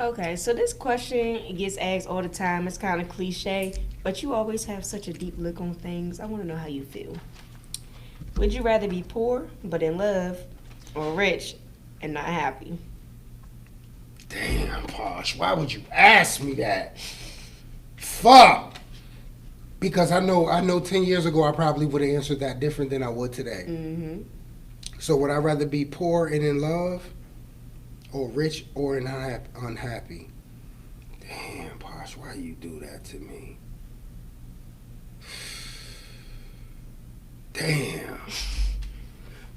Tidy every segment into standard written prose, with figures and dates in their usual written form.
Okay, so this question gets asked all the time. It's kind of cliche, but you always have such a deep look on things. I want to know how you feel. Would you rather be poor but in love, or rich and not happy? Damn, Posh, why would you ask me that? Fuck! Because I know 10 years ago I probably would have answered that different than I would today. Mm-hmm. So would I rather be poor and in love, or rich or unhappy? Damn, Posh, why you do that to me? Damn.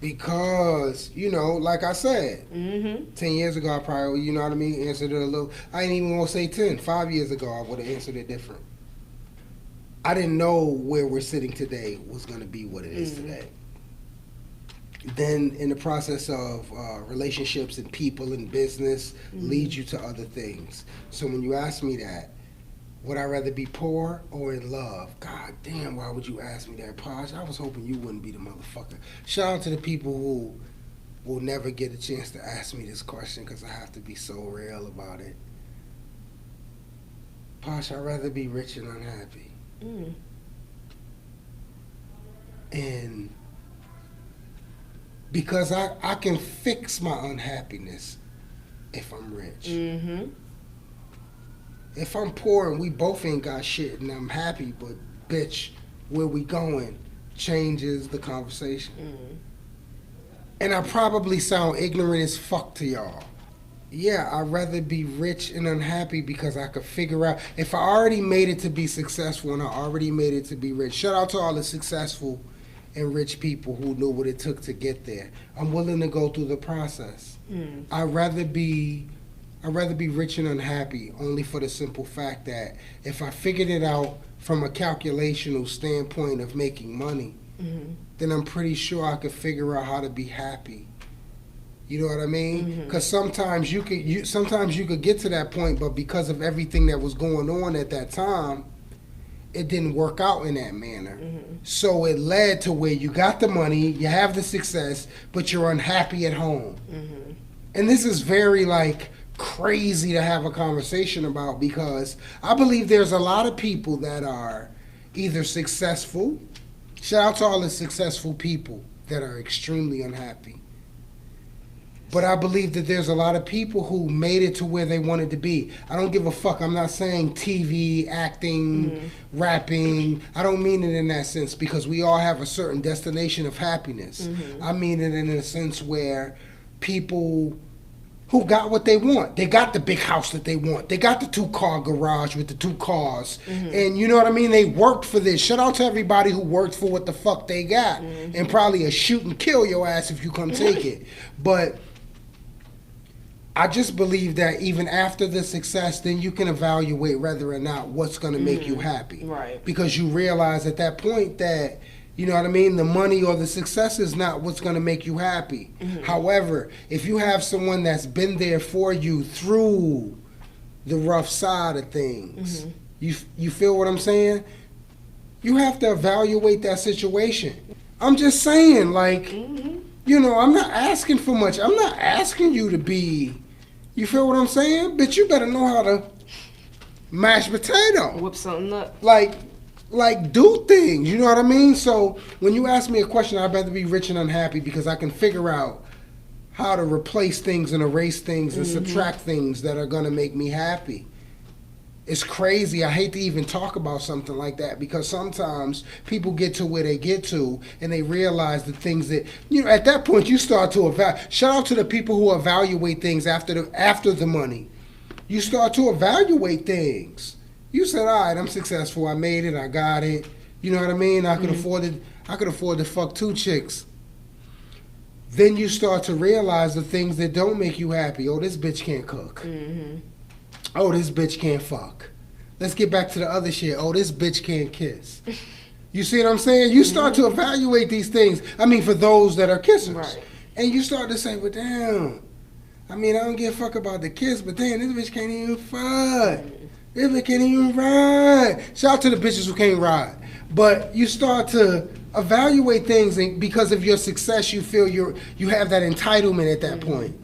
Because, like I said, Mm-hmm. 10 years ago I probably, you know what I mean, answered it a little. I ain't even gonna say 10. 5 years ago I would have answered it different. I didn't know where we're sitting today was gonna be what it is today. Then in the process of relationships and people and business leads you to other things. So when you ask me that, would I rather be poor or in love? God damn, why would you ask me that, Posh? I was hoping you wouldn't be the motherfucker. Shout out to the people who will never get a chance to ask me this question because I have to be so real about it. Posh, I'd rather be rich and unhappy. Mm. And because I can fix my unhappiness if I'm rich. Mm-hmm. If I'm poor and we both ain't got shit and I'm happy, but bitch, where we going changes the conversation. Mm. And I probably sound ignorant as fuck to y'all. Yeah, I'd rather be rich and unhappy because I could figure out if I already made it to be successful and I already made it to be rich. Shout out to all the successful and rich people who knew what it took to get there. I'm willing to go through the process. Mm. I'd rather be rich and unhappy only for the simple fact that if I figured it out from a calculational standpoint of making money, Mm-hmm. then I'm pretty sure I could figure out how to be happy. You know what I mean? Because sometimes you could get to that point, but because of everything that was going on at that time, it didn't work out in that manner. Mm-hmm. So it led to where you got the money, you have the success, but you're unhappy at home. Mm-hmm. And this is very crazy to have a conversation about because I believe there's a lot of people that are either successful. Shout out to all the successful people that are extremely unhappy. But I believe that there's a lot of people who made it to where they wanted to be. I don't give a fuck. I'm not saying TV, acting, rapping. I don't mean it in that sense because we all have a certain destination of happiness. I mean it in a sense where people who got what they want. They got the big house that they want. They got the 2-car garage with the 2 cars. And you know what I mean? They worked for this. Shout out to everybody who worked for what the fuck they got. And probably a shoot and kill your ass if you come take it. But I just believe that even after the success, then you can evaluate whether or not what's going to make you happy. Right. Because you realize at that point that, you know what I mean, the money or the success is not what's going to make you happy. However, if you have someone that's been there for you through the rough side of things, you feel what I'm saying? You have to evaluate that situation. I'm just saying, I'm not asking for much. I'm not asking you to be, you feel what I'm saying? But you better know how to mash potato. Whip something up. Do things, you know what I mean? So when you ask me a question, I'd rather be rich and unhappy because I can figure out how to replace things and erase things and subtract things that are going to make me happy. It's crazy. I hate to even talk about something like that because sometimes people get to where they get to and they realize the things that, at that point you start to evaluate. Shout out to the people who evaluate things after the money. You start to evaluate things. You said, all right, I'm successful. I made it. I got it. You know what I mean? I could afford it. I could afford to fuck 2 chicks. Then you start to realize the things that don't make you happy. Oh, this bitch can't cook. Oh, this bitch can't fuck. Let's get back to the other shit. Oh, this bitch can't kiss. You see what I'm saying? You start to evaluate these things. I mean, for those that are kissers. Right. And you start to say, well, damn. I mean, I don't give a fuck about the kiss, but damn, this bitch can't even fuck. This bitch can't even ride. Shout out to the bitches who can't ride. But you start to evaluate things, and because of your success, you feel you have that entitlement at that point.